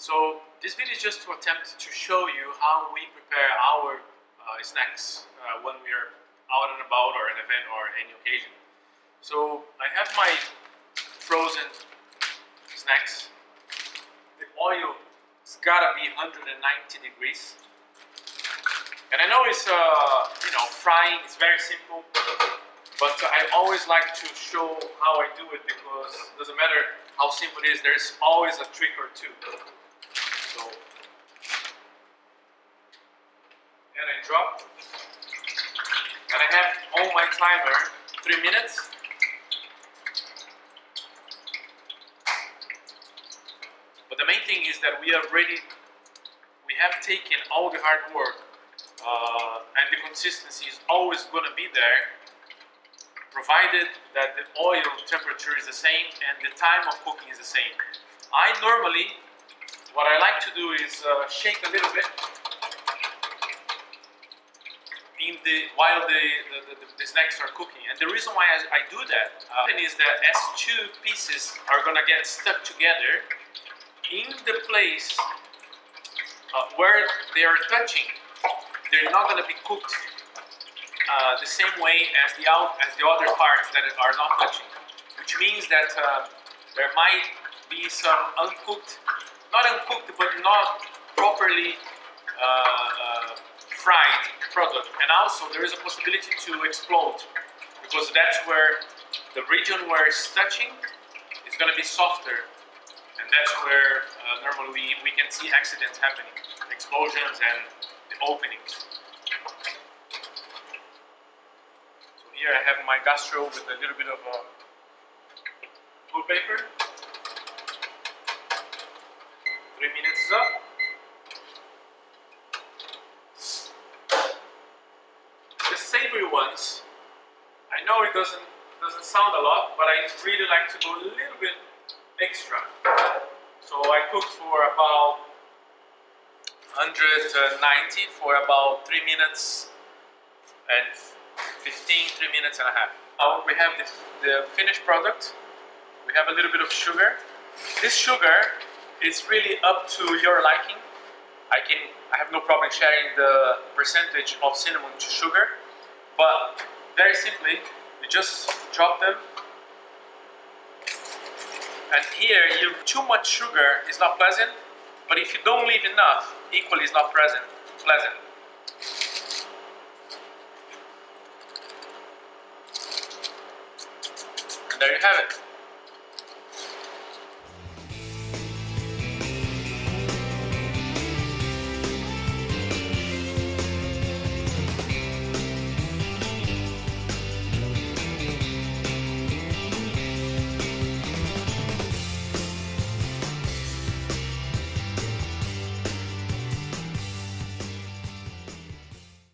So this video is just to attempt to show you how we prepare our snacks when we are out and about or an event or any occasion. So I have my frozen snacks. The oil has gotta be 190 degrees. And I know it's frying is very simple, but I always like to show how I do it because it doesn't matter how simple it is, there's always a trick or two. So, and I drop, and I have on my timer 3 minutes. But the main thing is that we have taken all the hard work, and the consistency is always going to be there, provided that the oil temperature is the same and the time of cooking is the same. What I like to do is shake a little bit while the snacks are cooking. And the reason why I do that is that as two pieces are going to get stuck together in the place where they are touching, they're not going to be cooked the same way as the other parts that are not touching, which means that there might be some not uncooked, but not properly fried product, and also there is a possibility to explode because that's where the region where it's touching is going to be softer, and that's where normally we can see accidents happening, explosions and the openings. Here I have my gastro with a little bit of food paper. 3 minutes is up. The savory ones, I know it doesn't sound a lot, but I really like to go a little bit extra. So I cooked for about 190 for about 3 minutes and 3 minutes and a half. Now we have the finished product. We have a little bit of sugar. This sugar is really up to your liking. I have no problem sharing the percentage of cinnamon to sugar, but very simply, you just drop them. And here, too much sugar is not pleasant, but if you don't leave enough, equally is not pleasant. And there you have it.